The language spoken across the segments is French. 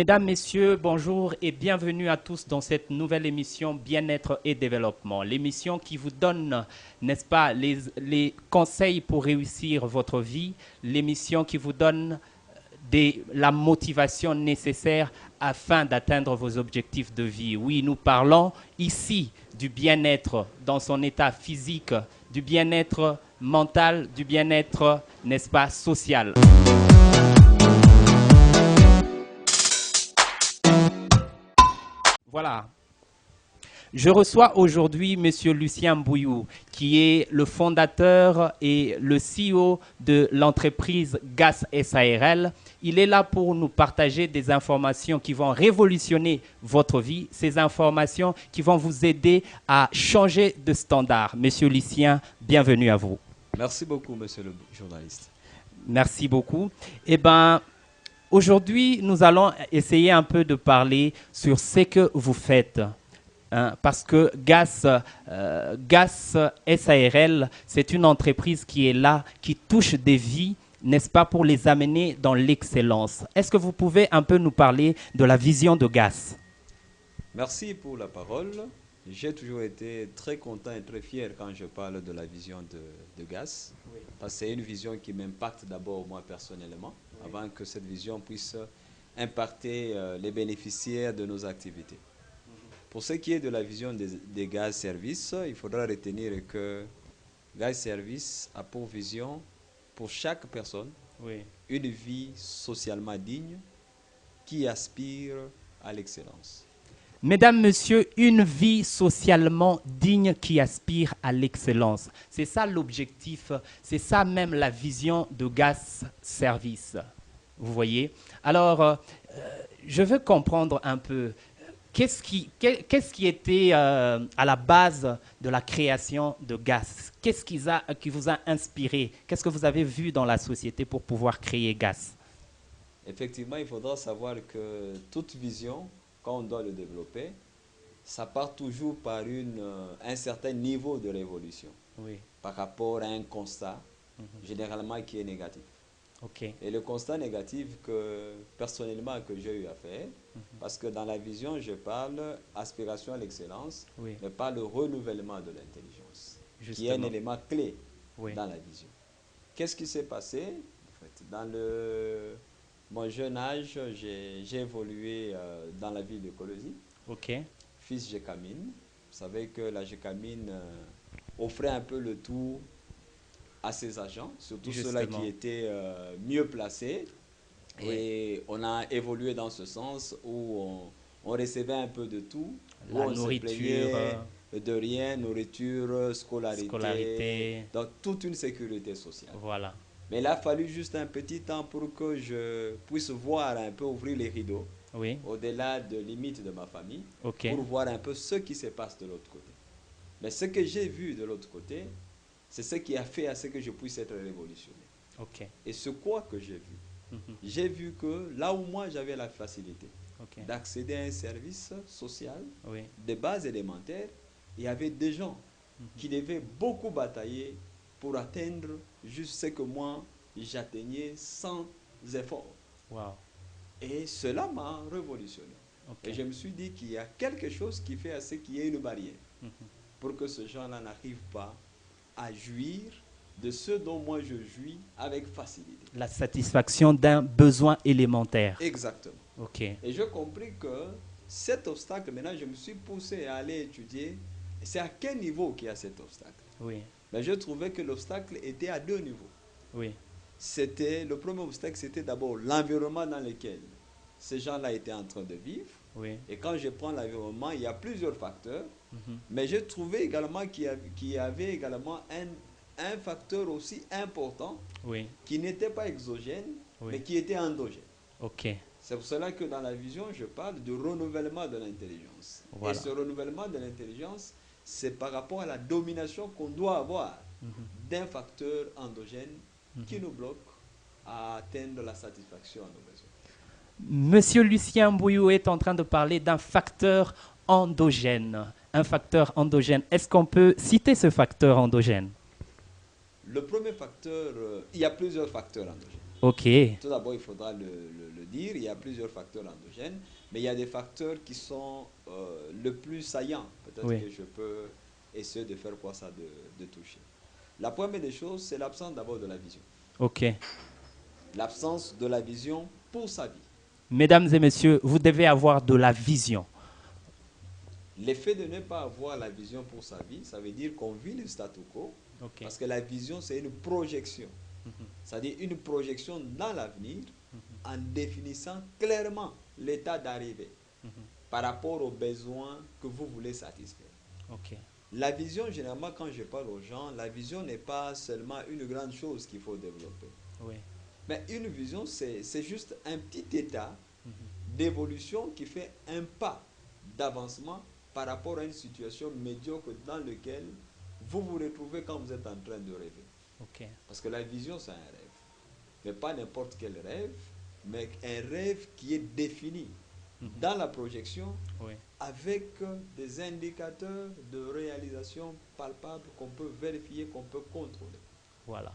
Mesdames, Messieurs, bonjour et bienvenue à tous dans cette nouvelle émission Bien-être et développement. L'émission qui vous donne, n'est-ce pas, les conseils pour réussir votre vie. L'émission qui vous donne la motivation nécessaire afin d'atteindre vos objectifs de vie. Oui, nous parlons ici du bien-être dans son état physique, du bien-être mental, du bien-être, n'est-ce pas, social. Voilà. Je reçois aujourd'hui M. Lucien Mbouillou, qui est le fondateur et le CEO de l'entreprise GAS SARL. Il est là pour nous partager des informations qui vont révolutionner votre vie, ces informations qui vont vous aider à changer de standard. Monsieur Lucien, bienvenue à vous. Merci beaucoup, monsieur le journaliste. Merci beaucoup. Eh bien, aujourd'hui, nous allons essayer un peu de parler sur ce que vous faites. Parce que GAS SARL, c'est une entreprise qui est là, qui touche des vies, n'est-ce pas, pour les amener dans l'excellence. Est-ce que vous pouvez un peu nous parler de la vision de GAS? Merci pour la parole. J'ai toujours été très content et très fier quand je parle de la vision de GAS. Oui. Parce que c'est une vision qui m'impacte d'abord moi personnellement, oui, avant que cette vision puisse impacter les bénéficiaires de nos activités. Pour ce qui est de la vision des GAS Services, il faudra retenir que GAS Services a pour vision, pour chaque personne, oui, une vie socialement digne qui aspire à l'excellence. Mesdames, Messieurs, une vie socialement digne qui aspire à l'excellence. C'est ça l'objectif, c'est ça même la vision de GAS Services. Vous voyez? Alors, je veux comprendre un peu. Qu'est-ce qui était à la base de la création de GAS? Qu'est-ce qui vous a inspiré? Qu'est-ce que vous avez vu dans la société pour pouvoir créer GAS? Effectivement, il faudra savoir que toute vision, quand on doit le développer, ça part toujours par un certain niveau de révolution, oui, par rapport à un constat, généralement qui est négatif. Okay. Et le constat négatif que personnellement que j'ai eu à faire, parce que dans la vision, je parle aspiration à l'excellence, oui, mais pas le renouvellement de l'intelligence, qui est un élément clé, oui, dans la vision. Qu'est-ce qui s'est passé? En fait, dans mon jeune âge, j'ai évolué dans la ville de Colosie, okay, fils Gécamine. Vous savez que la Gécamine offrait un peu le tout à ses agents, surtout ceux-là qui étaient mieux placés. Oui. Et on a évolué dans ce sens où on recevait un peu de tout. La nourriture. De rien, nourriture, scolarité, donc toute une sécurité sociale. Voilà. Mais il a fallu juste un petit temps pour que je puisse voir un peu, ouvrir les rideaux, oui, au-delà de limites de ma famille, okay, pour voir un peu ce qui se passe de l'autre côté. Mais ce que j'ai vu de l'autre côté, c'est ce qui a fait à ce que je puisse être révolutionné. Okay. Et ce quoi que j'ai vu, j'ai vu que là où moi j'avais la facilité, okay, d'accéder à un service social, oui, de base élémentaire, il y avait des gens qui devaient beaucoup batailler pour atteindre juste ce que moi j'atteignais sans effort. Wow. Et cela m'a révolutionné. Okay. Et je me suis dit qu'il y a quelque chose qui fait à ce qu'il y ait une barrière pour que ces gens-là n'arrivent pas à jouir de ce dont moi je jouis avec facilité. La satisfaction d'un besoin élémentaire. Exactement. Okay. Et j'ai compris que cet obstacle, maintenant je me suis poussé à aller étudier, c'est à quel niveau qu'il y a cet obstacle. Oui. Mais je trouvais que l'obstacle était à deux niveaux. Oui. Le premier obstacle, c'était d'abord l'environnement dans lequel ces gens-là étaient en train de vivre. Oui. Et quand je prends l'environnement, il y a plusieurs facteurs. Mais je trouvais également qu'il y avait également un facteur aussi important, oui, qui n'était pas exogène, oui, mais qui était endogène. Okay. C'est pour cela que dans la vision, je parle de renouvellement de l'intelligence. Voilà. Et ce renouvellement de l'intelligence, c'est par rapport à la domination qu'on doit avoir d'un facteur endogène qui nous bloque à atteindre la satisfaction à nos besoins. Monsieur Lucien Mbouillou est en train de parler d'un facteur endogène. Un facteur endogène. Est-ce qu'on peut citer ce facteur endogène? Le premier facteur, il y a plusieurs facteurs endogènes. Ok. Tout d'abord, il faudra le dire, il y a plusieurs facteurs endogènes, mais il y a des facteurs qui sont le plus saillants. Peut-être Oui. que je peux essayer de faire quoi ça de toucher. La première des choses, c'est l'absence d'abord de la vision. Ok. L'absence de la vision pour sa vie. Mesdames et messieurs, vous devez avoir de la vision. L'effet de ne pas avoir la vision pour sa vie, ça veut dire qu'on vit le statu quo, Ok. parce que la vision, c'est une projection. C'est-à-dire une projection dans l'avenir en définissant clairement l'état d'arrivée par rapport aux besoins que vous voulez satisfaire. Ok. La vision, généralement, quand je parle aux gens, la vision n'est pas seulement une grande chose qu'il faut développer. Oui. Mais une vision, c'est juste un petit état d'évolution qui fait un pas d'avancement par rapport à une situation médiocre dans laquelle vous vous retrouvez quand vous êtes en train de rêver. Ok. Parce que la vision, c'est un rêve. Mais pas n'importe quel rêve, mais un rêve qui est défini dans la projection Oui. avec des indicateurs de réalisation palpables qu'on peut vérifier, qu'on peut contrôler. Voilà.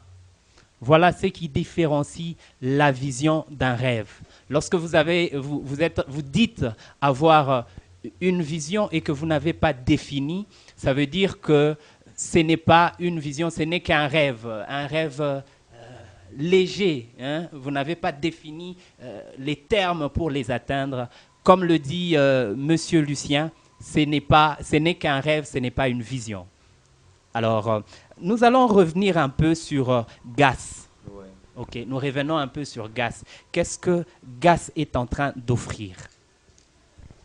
Voilà ce qui différencie la vision d'un rêve. Lorsque vous dites avoir une vision et que vous n'avez pas défini, ça veut dire que ce n'est pas une vision, ce n'est qu'un rêve, léger. Hein? Vous n'avez pas défini les termes pour les atteindre. Comme le dit Monsieur Lucien, ce n'est qu'un rêve, ce n'est pas une vision. Alors, nous allons revenir un peu sur GAS. Ouais. Ok, nous revenons un peu sur GAS. Qu'est-ce que GAS est en train d'offrir?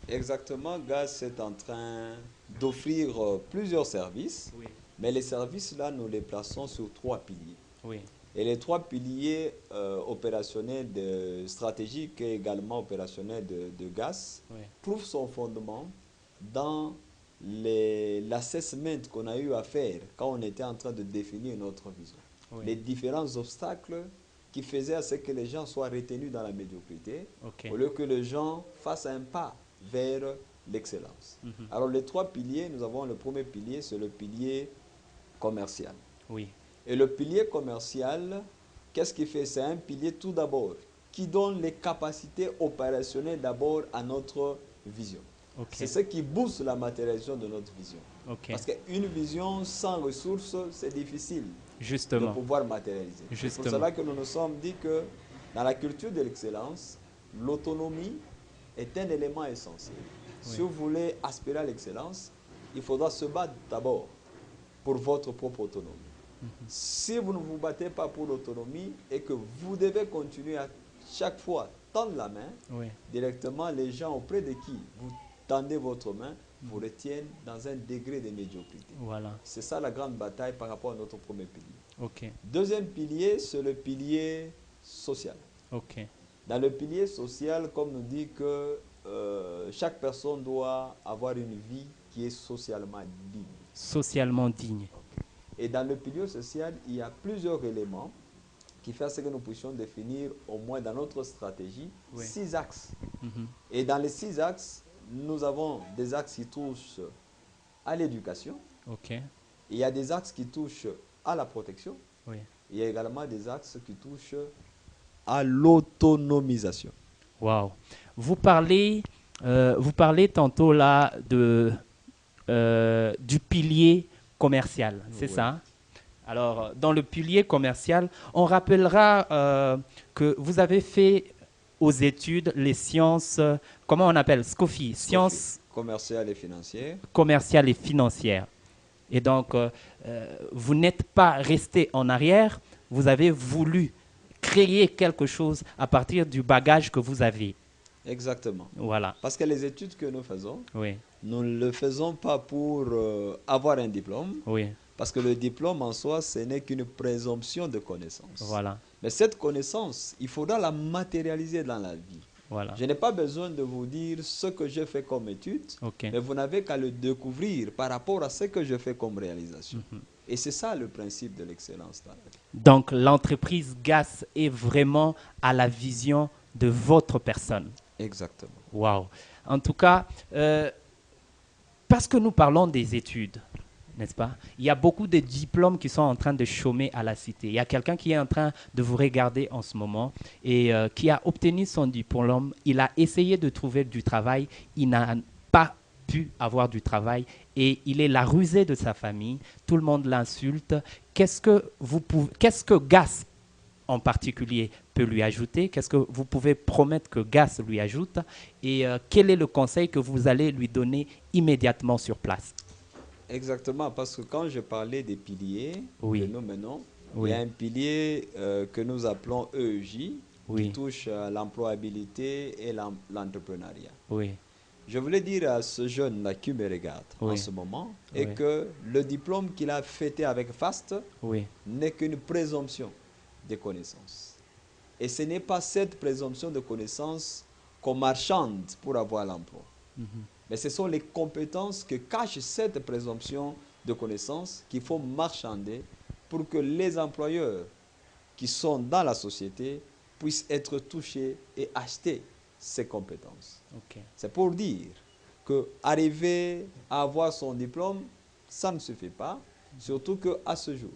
Exactement, GAS est en train d'offrir plusieurs services, Oui. mais les services-là, nous les plaçons sur 3 piliers. Oui. Et les 3 piliers opérationnels stratégiques et également opérationnels de GAS Oui. trouvent son fondement dans l'assessment qu'on a eu à faire quand on était en train de définir notre vision. Oui. Les différents obstacles qui faisaient à ce que les gens soient retenus dans la médiocrité, Ok. au lieu que les gens fassent un pas vers l'excellence. Alors les 3 piliers, nous avons le premier pilier, c'est le pilier commercial. Oui. Et le pilier commercial, qu'est-ce qu'il fait? C'est un pilier tout d'abord qui donne les capacités opérationnelles d'abord à notre vision. Okay. C'est ce qui booste la matérialisation de notre vision. Okay. Parce qu'une vision sans ressources, c'est difficile Justement. de pouvoir matérialiser. C'est pour cela que nous nous sommes dit que dans la culture de l'excellence, l'autonomie est un élément essentiel. Oui. Si vous voulez aspirer à l'excellence, il faudra se battre d'abord pour votre propre autonomie. Si vous ne vous battez pas pour l'autonomie et que vous devez continuer à chaque fois tendre la main, oui. Directement les gens auprès de qui vous tendez votre main vous retiennent dans un degré de médiocrité. Voilà. C'est ça la grande bataille par rapport à notre premier pilier. Okay. Deuxième pilier, c'est le pilier social. Okay. Dans le pilier social, comme nous dit que chaque personne doit avoir une vie qui est socialement digne. Socialement digne. Et dans le pilier social, il y a plusieurs éléments qui font ce que nous puissions définir, au moins dans notre stratégie, oui. 6 axes. Et dans les 6 axes, nous avons des axes qui touchent à l'éducation. Okay. Il y a des axes qui touchent à la protection. Oui. Il y a également des axes qui touchent à l'autonomisation. Wow. Vous parlez tantôt là du pilier commercial, c'est oui. Ça? Alors, dans le pilier commercial, on rappellera que vous avez fait aux études les sciences, comment on appelle? SCOFI, sciences commerciales et financières. Commerciales et financières. Et donc, vous n'êtes pas resté en arrière, vous avez voulu créer quelque chose à partir du bagage que vous avez. Exactement. Voilà. Parce que les études que nous faisons, oui. Nous ne le faisons pas pour avoir un diplôme. Oui. Parce que le diplôme en soi, ce n'est qu'une présomption de connaissance. Voilà. Mais cette connaissance, il faudra la matérialiser dans la vie. Voilà. Je n'ai pas besoin de vous dire ce que je fais comme étude, okay. Mais vous n'avez qu'à le découvrir par rapport à ce que je fais comme réalisation. Et c'est ça le principe de l'excellence dans la vie. Donc l'entreprise GAS est vraiment à la vision de votre personne. Exactement. Wow. En tout cas, parce que nous parlons des études, n'est-ce pas? Il y a beaucoup de diplômes qui sont en train de chômer à la cité. Il y a quelqu'un qui est en train de vous regarder en ce moment et qui a obtenu son diplôme. Il a essayé de trouver du travail. Il n'a pas pu avoir du travail et il est la rusée de sa famille. Tout le monde l'insulte. Qu'est-ce que GAS en particulier peut lui ajouter? Qu'est-ce que vous pouvez promettre que GAS lui ajoute? Et quel est le conseil que vous allez lui donner immédiatement sur place? Exactement, parce que quand je parlais des piliers Oui. que nous menons, Oui. il y a un pilier que nous appelons EEJ, Oui. qui touche l'employabilité et l'entrepreneuriat. Oui. Je voulais dire à ce jeune-là qui me regarde Oui. en ce moment, Oui. et que le diplôme qu'il a fêté avec faste Oui. n'est qu'une présomption de connaissances. Et ce n'est pas cette présomption de connaissances qu'on marchande pour avoir l'emploi. Mais ce sont les compétences que cache cette présomption de connaissances qu'il faut marchander pour que les employeurs qui sont dans la société puissent être touchés et acheter ces compétences. Okay. C'est pour dire qu'arriver à avoir son diplôme, ça ne suffit pas, surtout qu'à ce jour,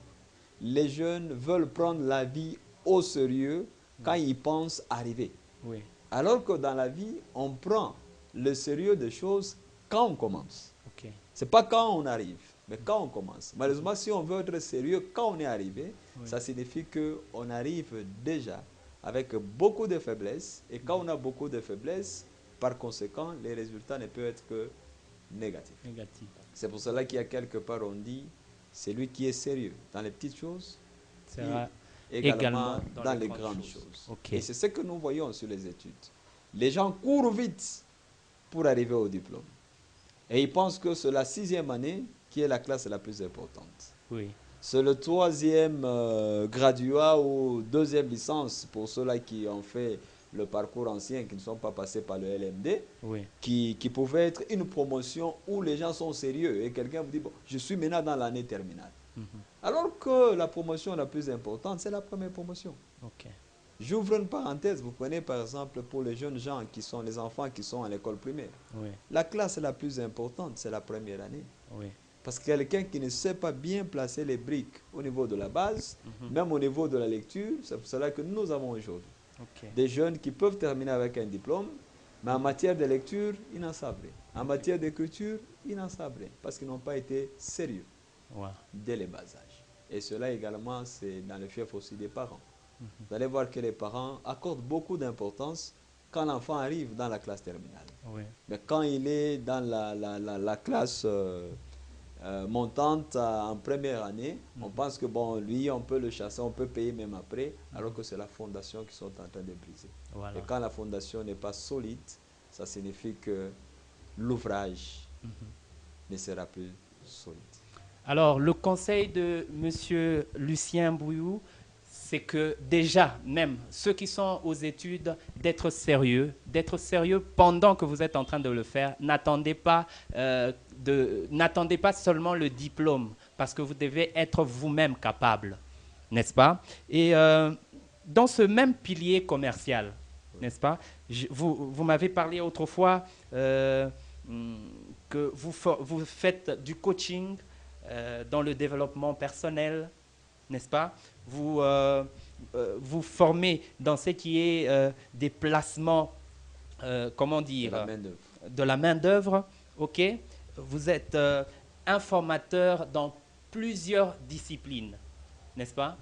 les jeunes veulent prendre la vie au sérieux quand ils pensent arriver. Oui. Alors que dans la vie, on prend le sérieux des choses quand on commence. Okay. Ce n'est pas quand on arrive, mais quand on commence. Malheureusement, si on veut être sérieux quand on est arrivé, oui, ça signifie qu'on arrive déjà avec beaucoup de faiblesses. Et quand on a beaucoup de faiblesses, par conséquent, les résultats ne peuvent être que négatifs. C'est pour cela qu'il y a quelque part, on dit, c'est lui qui est sérieux dans les petites choses, également dans les grandes choses. Okay. Et c'est ce que nous voyons sur les études. Les gens courent vite pour arriver au diplôme. Et ils pensent que c'est la 6e année qui est la classe la plus importante. Oui. C'est le 3e graduat ou 2e licence pour ceux-là qui ont fait le parcours ancien, qui ne sont pas passés par le LMD, oui, qui pouvait être une promotion où les gens sont sérieux. Et quelqu'un vous dit, bon, je suis maintenant dans l'année terminale. Alors que la promotion la plus importante, c'est la première promotion. Okay. J'ouvre une parenthèse, vous prenez par exemple pour les jeunes gens qui sont les enfants qui sont à l'école primaire. Oui. La classe la plus importante, c'est la première année. Oui. Parce que quelqu'un qui ne sait pas bien placer les briques au niveau de la base, même au niveau de la lecture, c'est pour cela que nous avons aujourd'hui des jeunes qui peuvent terminer avec un diplôme, mais en matière de lecture, ils n'en savent rien. En matière d'écriture, ils n'en savent rien, parce qu'ils n'ont pas été sérieux dès le bas âge. Et cela également, c'est dans le fief aussi des parents. Vous allez voir que les parents accordent beaucoup d'importance quand l'enfant arrive dans la classe terminale. Oui. Mais quand il est dans la classe montante en première année, on pense que bon, lui, on peut le chasser, on peut payer même après, alors que c'est la fondation qui sont en train de briser. Voilà. Et quand la fondation n'est pas solide, ça signifie que l'ouvrage ne sera plus solide. Alors, le conseil de M. Lucien Bouillou, c'est que déjà, même ceux qui sont aux études, d'être sérieux pendant que vous êtes en train de le faire. N'attendez pas seulement le diplôme, parce que vous devez être vous-même capable, n'est-ce pas? Et dans ce même pilier commercial, n'est-ce pas? Vous m'avez parlé autrefois que vous faites du coaching dans le développement personnel, n'est-ce pas? Vous formez dans ce qui est des placements, comment dire, de la main-d'œuvre, ok? Vous êtes un formateur dans plusieurs disciplines, n'est-ce pas?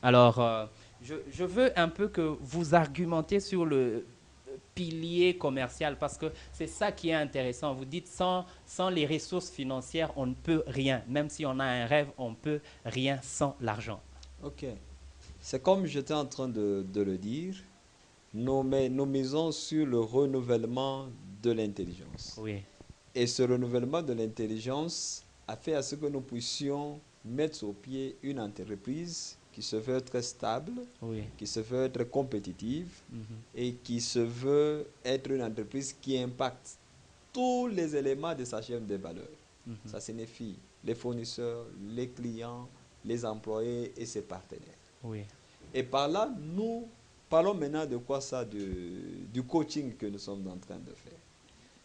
Alors, je veux un peu que vous argumentiez sur le pilier commercial, parce que c'est ça qui est intéressant. Vous dites sans les ressources financières, on ne peut rien. Même si on a un rêve, on ne peut rien sans l'argent. Ok. C'est comme j'étais en train de le dire, nous misons sur le renouvellement de l'intelligence. Oui. Et ce renouvellement de l'intelligence a fait à ce que nous puissions mettre sur pied une entreprise qui se veut être stable, oui, qui se veut être compétitive et qui se veut être une entreprise qui impacte tous les éléments de sa chaîne de valeur. Ça signifie les fournisseurs, les clients, les employés et ses partenaires. Oui. Et par là, nous parlons maintenant de quoi ça? Du coaching que nous sommes en train de faire.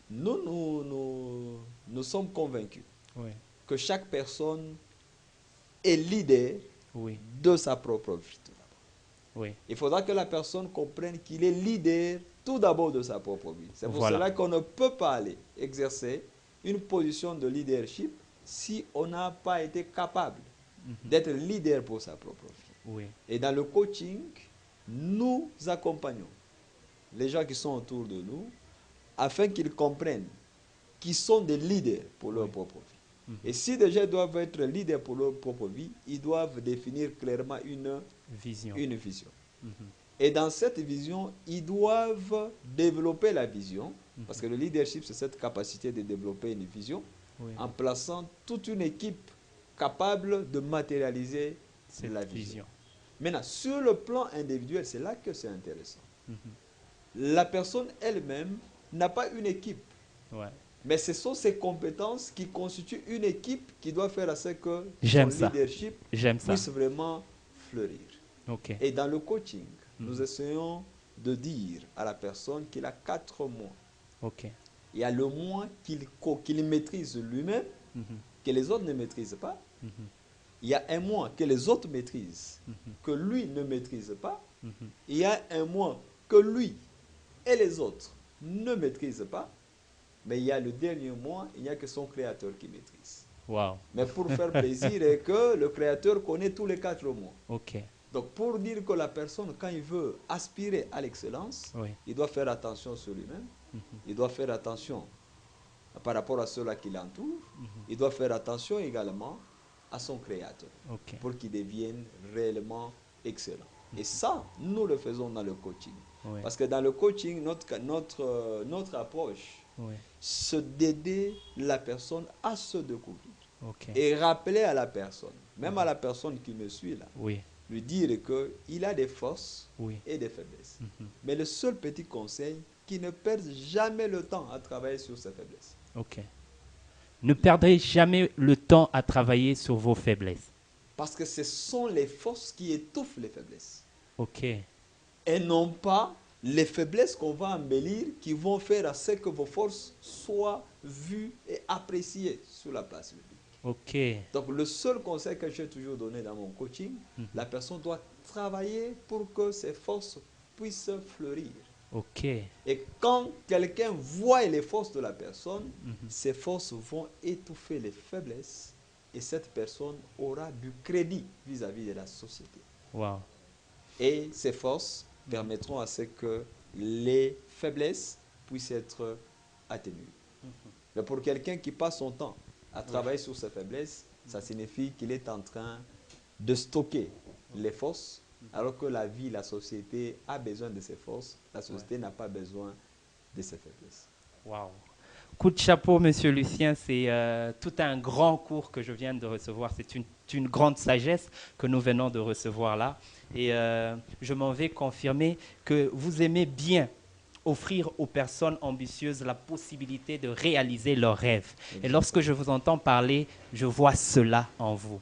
Nous sommes convaincus, oui, que chaque personne est leader de sa propre vie. Oui. Il faudra que la personne comprenne qu'il est leader tout d'abord de sa propre vie. C'est pour cela qu'on ne peut pas aller exercer une position de leadership si on n'a pas été capable d'être leader pour sa propre vie. Oui. Et dans le coaching, nous accompagnons les gens qui sont autour de nous afin qu'ils comprennent qu'ils sont des leaders pour leur propre vie. Et si des gens doivent être leaders pour leur propre vie, ils doivent définir clairement une vision. Et dans cette vision, ils doivent développer la vision, parce que le leadership, c'est cette capacité de développer une vision, en plaçant toute une équipe capable de matérialiser la vision. Maintenant, sur le plan individuel, c'est là que c'est intéressant. La personne elle-même n'a pas une équipe. Mais ce sont ses compétences qui constituent une équipe qui doit faire à ce que son leadership puisse vraiment fleurir. Et dans le coaching, nous essayons de dire à la personne qu'il a 4 mois. Il y a le mois qu'il maîtrise lui-même, que les autres ne maîtrisent pas. Il y a un mois que les autres maîtrisent, que lui ne maîtrise pas. Il y a un mois que lui et les autres ne maîtrisent pas. Mais il y a le dernier mois, il n'y a que son créateur qui maîtrise. Mais pour faire plaisir, et que le créateur connaît tous les 4 mois. Donc pour dire que la personne, quand il veut aspirer à l'excellence, il doit faire attention sur lui-même. Il doit faire attention par rapport à ceux-là qui l'entourent. Il doit faire attention également à son créateur pour qu'il devienne réellement excellent. Et ça, nous le faisons dans le coaching. Parce que dans le coaching, notre approche, c'est d'aider la personne à se découvrir. Et rappeler à la personne, même à la personne qui me suit là, lui dire qu'il a des forces et des faiblesses. Mais le seul petit conseil, qu'il ne perde jamais le temps à travailler sur ses faiblesses. Ne perdez jamais le temps à travailler sur vos faiblesses. Parce que ce sont les forces qui étouffent les faiblesses. Et non pas les faiblesses qu'on va embellir qui vont faire à ce que vos forces soient vues et appréciées sur la place publique. Donc le seul conseil que j'ai toujours donné dans mon coaching, la personne doit travailler pour que ses forces puissent fleurir. Et quand quelqu'un voit les forces de la personne, ces forces vont étouffer les faiblesses et cette personne aura du crédit vis-à-vis de la société. Et ces forces permettront à ce que les faiblesses puissent être atténuées. Mais pour quelqu'un qui passe son temps à travailler sur ses faiblesses, ça signifie qu'il est en train de stocker les forces, alors que la vie, la société a besoin de ses forces, la société n'a pas besoin de ses faiblesses. Coup de chapeau, Monsieur Lucien, c'est tout un grand cours que je viens de recevoir. C'est une grande sagesse que nous venons de recevoir là. Et je m'en vais confirmer que vous aimez bien offrir aux personnes ambitieuses la possibilité de réaliser leurs rêves. Et lorsque je vous entends parler, je vois cela en vous.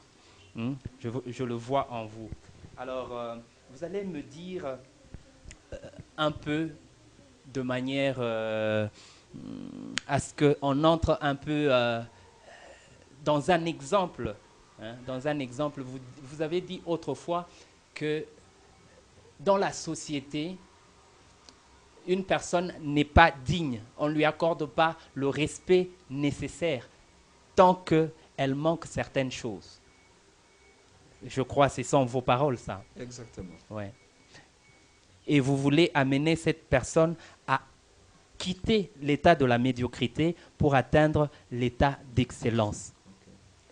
Je le vois en vous. Alors, vous allez me dire un peu de manière à ce qu'on entre un peu dans un exemple. Dans un exemple, vous avez dit autrefois que dans la société, une personne n'est pas digne. On ne lui accorde pas le respect nécessaire tant qu'elle manque certaines choses. Je crois que ce sont vos paroles, ça. Exactement. Et vous voulez amener cette personne à quitter l'état de la médiocrité pour atteindre l'état d'excellence.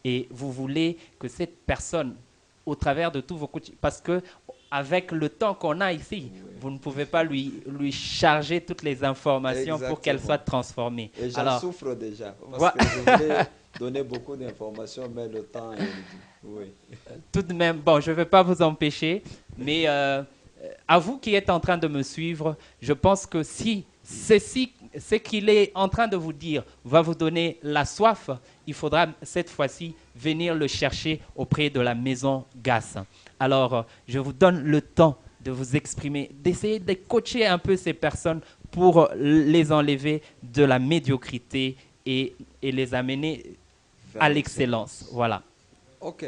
Et vous voulez que cette personne, au travers de tous vos coachings, parce que avec le temps qu'on a ici, vous ne pouvez pas lui charger toutes les informations pour qu'elles soient transformées. Et j'en souffre déjà, parce que je voulais donner beaucoup d'informations, mais le temps est réduit. Tout de même, bon, je ne vais pas vous empêcher, mais à vous qui êtes en train de me suivre, je pense que si ce qu'il est en train de vous dire va vous donner la soif, il faudra cette fois-ci venir le chercher auprès de la maison GAS. Alors, je vous donne le temps de vous exprimer, d'essayer de coacher un peu ces personnes pour les enlever de la médiocrité et les amener à l'excellence. Voilà. Ok.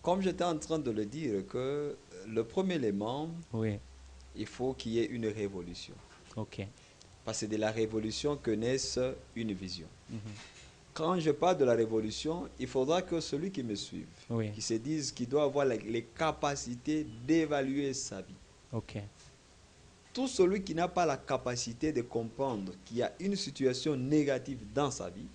Comme j'étais en train de le dire, que le premier élément, il faut qu'il y ait une révolution. Ok. Parce que c'est de la révolution que naisse une vision. Quand je parle de la révolution, il faudra que celui qui me suive, qui se dise qu'il doit avoir les capacités d'évaluer sa vie. Ok. Tout celui qui n'a pas la capacité de comprendre qu'il y a une situation négative dans sa vie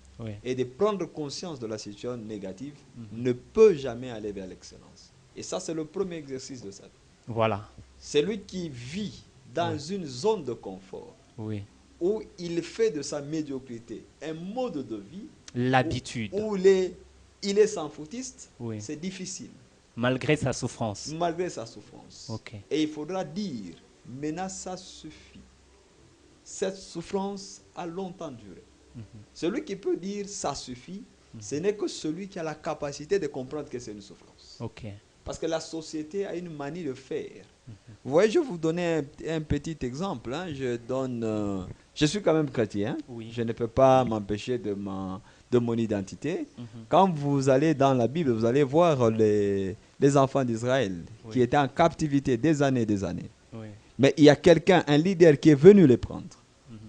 et de prendre conscience de la situation négative ne peut jamais aller vers l'excellence. Et ça, c'est le premier exercice de sa vie. Voilà. Celui qui vit dans une zone de confort où il fait de sa médiocrité un mode de vie, l'habitude, où il est sans foutiste, c'est difficile. Malgré sa souffrance. Malgré sa souffrance. Et il faudra dire, maintenant ça suffit. Cette souffrance a longtemps duré. Celui qui peut dire ça suffit, ce n'est que celui qui a la capacité de comprendre que c'est une souffrance. Parce que la société a une manie de faire. Vous voyez, je vais vous donner un petit exemple. Hein. Je suis quand même chrétien. Je ne peux pas m'empêcher de mon identité. Quand vous allez dans la Bible, vous allez voir les enfants d'Israël qui étaient en captivité des années. Mais il y a quelqu'un, un leader qui est venu les prendre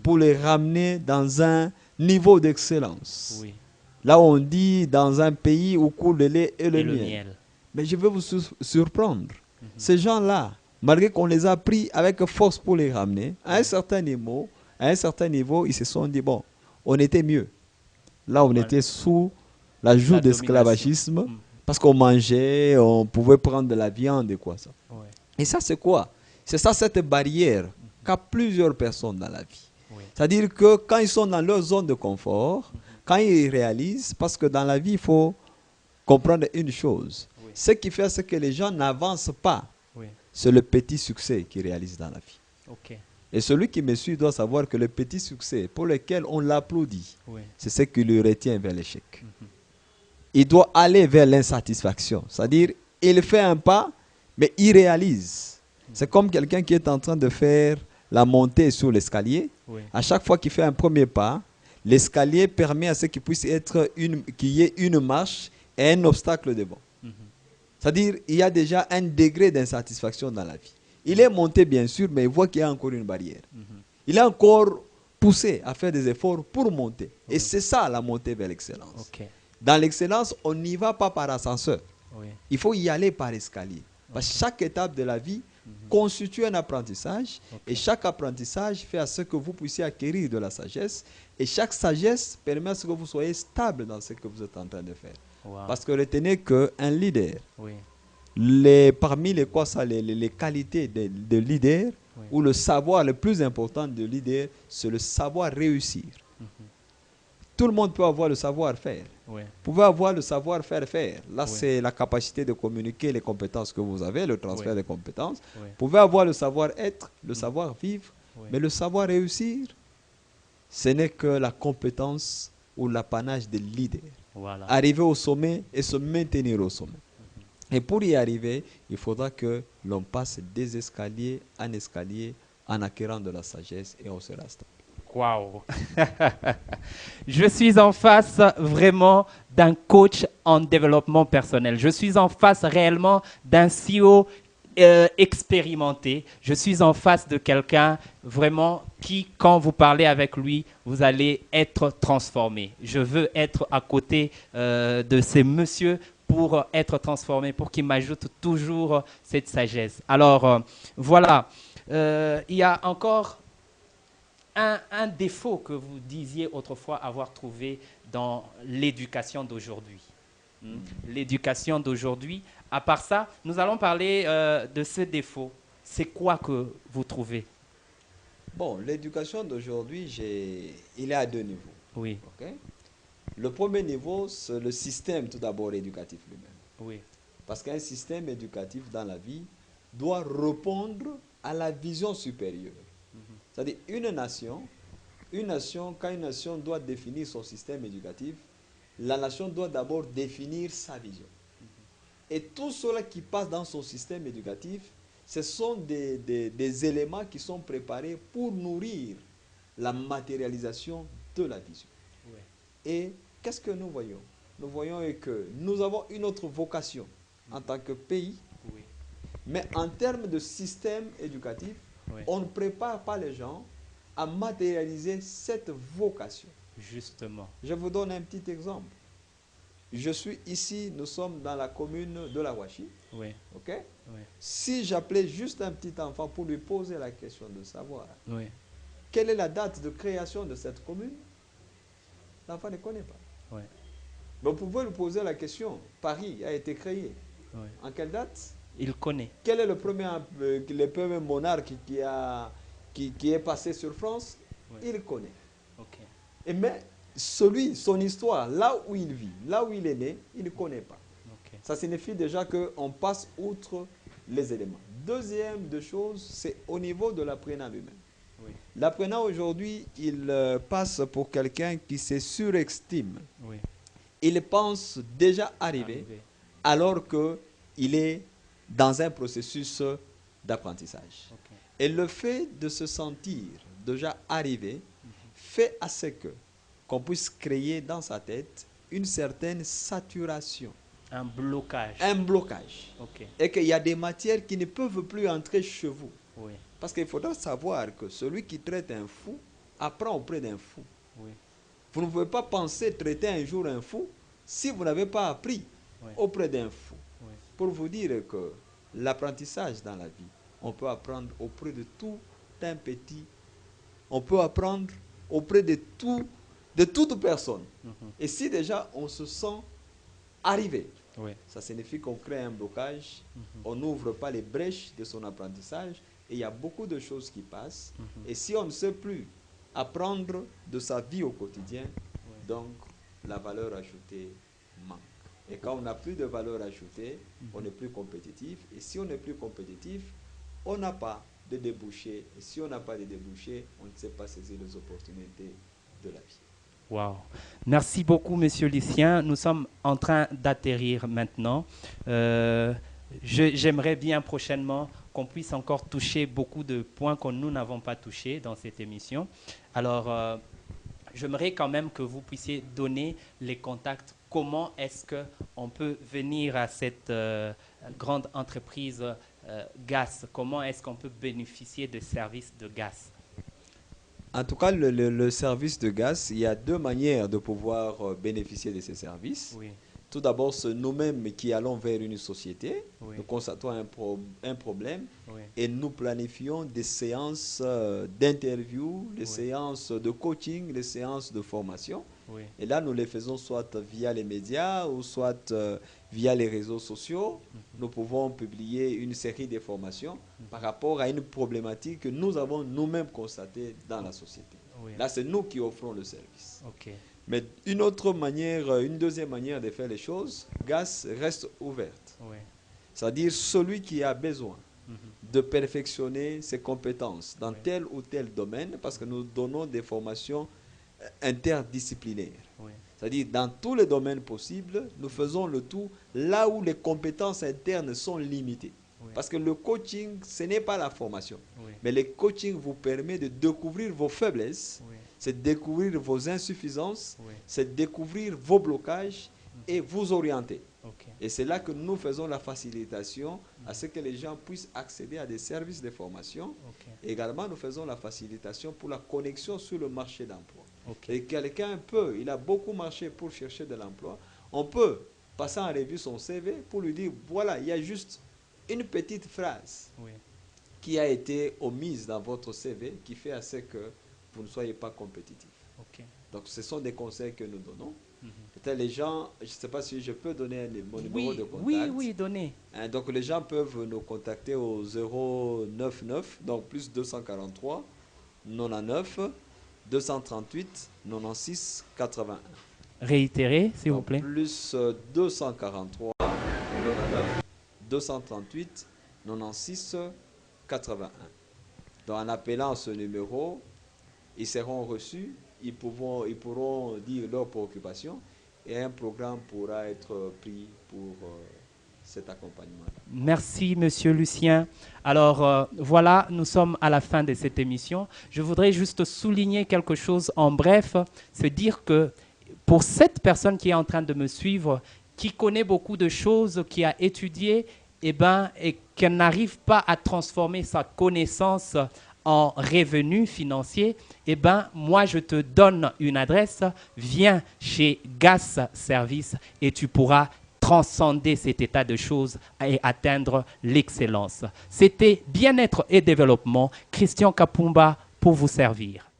pour les ramener dans un niveau d'excellence. Là, on dit dans un pays où coule le lait et le miel. Mais je vais vous surprendre. Ces gens-là, malgré qu'on les a pris avec force pour les ramener, à un certain niveau, ils se sont dit, bon, on était mieux. Là, on était sous la joug d'esclavagisme, parce qu'on mangeait, on pouvait prendre de la viande et quoi ça. Et ça, c'est quoi? C'est ça, cette barrière qu'a plusieurs personnes dans la vie. C'est-à-dire que quand ils sont dans leur zone de confort, quand ils réalisent, parce que dans la vie, il faut comprendre une chose. Ce qui fait c'est que les gens n'avancent pas. C'est le petit succès qu'ils réalisent dans la vie. Et celui qui me suit doit savoir que le petit succès pour lequel on l'applaudit, c'est ce qui le retient vers l'échec. Il doit aller vers l'insatisfaction. C'est-à-dire, il fait un pas, mais il réalise. C'est comme quelqu'un qui est en train de faire la montée sur l'escalier. À chaque fois qu'il fait un premier pas, l'escalier permet à ce qu'il puisse être qu'il y ait une marche et un obstacle devant. C'est-à-dire, il y a déjà un degré d'insatisfaction dans la vie. Il est monté, bien sûr, mais il voit qu'il y a encore une barrière. Il est encore poussé à faire des efforts pour monter. Et c'est ça, la montée vers l'excellence. Dans l'excellence, on n'y va pas par ascenseur. Il faut y aller par escalier. Parce que chaque étape de la vie constitue un apprentissage. Et chaque apprentissage fait à ce que vous puissiez acquérir de la sagesse. Et chaque sagesse permet à ce que vous soyez stable dans ce que vous êtes en train de faire. Parce que retenez qu'un leader, parmi les qualités de leader, ou le savoir le plus important de leader, c'est le savoir réussir. Tout le monde peut avoir le savoir-faire. Vous pouvez avoir le savoir-faire. Là, c'est la capacité de communiquer les compétences que vous avez, le transfert des compétences. Vous pouvez avoir le savoir-être, le savoir-vivre, mais le savoir-réussir, ce n'est que la compétence ou l'apanage des leaders. Arriver au sommet et se maintenir au sommet. Et pour y arriver, il faudra que l'on passe des escaliers en acquérant de la sagesse et on sera stable. Waouh! Je suis en face vraiment d'un coach en développement personnel. Je suis en face réellement d'un CEO expérimenté. Je suis en face de quelqu'un vraiment qui, quand vous parlez avec lui, vous allez être transformé. Je veux être à côté de ces messieurs pour être transformé, pour qu'il m'ajoute toujours cette sagesse. Alors, voilà. Il y a encore un défaut que vous disiez autrefois avoir trouvé dans l'éducation d'aujourd'hui. L'éducation d'aujourd'hui. À part ça, nous allons parler de ce défaut. C'est quoi que vous trouvez? Bon, l'éducation d'aujourd'hui, il est à deux niveaux. Le premier niveau, c'est le système tout d'abord éducatif lui-même. Parce qu'un système éducatif dans la vie doit répondre à la vision supérieure. C'est-à-dire une nation, quand une nation doit définir son système éducatif, la nation doit d'abord définir sa vision. Et tout cela qui passe dans son système éducatif, ce sont des éléments qui sont préparés pour nourrir la matérialisation de la vision. Et qu'est-ce que nous voyons? nous voyons que nous avons une autre vocation en tant que pays, oui. Mais en termes de système éducatif, oui. On ne prépare pas les gens à matérialiser cette vocation. Justement. Je vous donne un petit exemple. Je suis ici, nous sommes dans la commune de la Ouachi. Oui. OK? Oui. Si j'appelais juste un petit enfant pour lui poser la question de savoir, oui. Quelle est la date de création de cette commune, l'enfant ne connaît pas. Oui. Mais vous pouvez lui poser la question. Paris a été créé. Oui. En quelle date? Il connaît. Quel est le premier monarque qui est passé sur France? Oui. Il connaît. Okay. Et mais son histoire, là où il vit, là où il est né, il ne connaît pas. Okay. Ça signifie déjà qu'on passe outre les éléments. Deuxième de choses, c'est au niveau de l'apprenant lui-même. Oui. L'apprenant aujourd'hui, il passe pour quelqu'un qui se surestime. Oui. Il pense déjà arriver. Alors qu'il est dans un processus d'apprentissage. Okay. Et le fait de se sentir déjà arrivé fait à ce qu'on puisse créer dans sa tête une certaine saturation. Un blocage. Un blocage. Okay. Et qu'il y a des matières qui ne peuvent plus entrer chez vous. Oui. Parce qu'il faudra savoir que celui qui traite un fou apprend auprès d'un fou. Oui. Vous ne pouvez pas penser traiter un jour un fou si vous n'avez pas appris auprès d'un fou. Oui. Pour vous dire que l'apprentissage dans la vie, on peut apprendre auprès de tout un petit. On peut apprendre auprès de toute personne. Et si déjà on se sent arrivé, ça signifie qu'on crée un blocage, on n'ouvre pas les brèches de son apprentissage et il y a beaucoup de choses qui passent. Et si on ne sait plus apprendre de sa vie au quotidien, donc la valeur ajoutée manque. Et quand on n'a plus de valeur ajoutée, on n'est plus compétitif. Et si on n'est plus compétitif, on n'a pas de débouchés. Et si on n'a pas de débouchés, on ne sait pas saisir les opportunités de la vie. Wow. Merci beaucoup, Monsieur Lucien. Nous sommes en train d'atterrir maintenant. J'aimerais bien prochainement qu'on puisse encore toucher beaucoup de points que nous n'avons pas touchés dans cette émission. Alors, j'aimerais quand même que vous puissiez donner les contacts. Comment est-ce qu'on peut venir à cette grande entreprise GAS? Comment est-ce qu'on peut bénéficier des services de GAS? En tout cas, le service de GAS, il y a deux manières de pouvoir bénéficier de ces services. Oui. Tout d'abord, c'est nous-mêmes qui allons vers une société, oui. Nous constatons un problème, oui. Et nous planifions des séances d'interview, des séances de coaching, des séances de formation. Oui. Et là, nous les faisons soit via les médias ou soit via les réseaux sociaux. Nous pouvons publier une série de formations par rapport à une problématique que nous avons nous-mêmes constatée dans la société. Oui. Là, c'est nous qui offrons le service. Okay. Mais une deuxième manière de faire les choses, GAS reste ouverte. Oui. C'est-à-dire celui qui a besoin de perfectionner ses compétences dans tel ou tel domaine, parce que nous donnons des formations interdisciplinaires. Oui. C'est-à-dire dans tous les domaines possibles, nous faisons le tout là où les compétences internes sont limitées. Oui. Parce que le coaching, ce n'est pas la formation. Oui. Mais le coaching vous permet de découvrir vos faiblesses, oui. C'est découvrir vos insuffisances, oui. C'est découvrir vos blocages et vous orienter. Okay. Et c'est là que nous faisons la facilitation à ce que les gens puissent accéder à des services de formation. Okay. Également, nous faisons la facilitation pour la connexion sur le marché d'emploi. Okay. Et quelqu'un il a beaucoup marché pour chercher de l'emploi. On peut passer en revue son CV pour lui dire, voilà, il y a juste une petite phrase oui. Qui a été omise dans votre CV qui fait à ce que vous ne soyez pas compétitif. Okay. Donc, ce sont des conseils que nous donnons. Peut-être les gens, je ne sais pas si je peux donner mon numéro de contact. Oui, donnez. Donc, les gens peuvent nous contacter au 099, donc plus 243 99 238 96 81. Réitérez, s'il vous plaît. Plus 243 99 238 96 81. Donc, en appelant ce numéro, ils seront reçus. Ils pourront dire leurs préoccupations et un programme pourra être pris pour cet accompagnement. Merci, Monsieur Lucien. Alors, voilà, nous sommes à la fin de cette émission. Je voudrais juste souligner quelque chose en bref, c'est dire que pour cette personne qui est en train de me suivre, qui connaît beaucoup de choses, qui a étudié, et qui n'arrive pas à transformer sa connaissance en revenus financiers, moi, je te donne une adresse, viens chez GAS Service et tu pourras transcender cet état de choses et atteindre l'excellence. C'était Bien-être et développement. Christian Kapumba pour vous servir.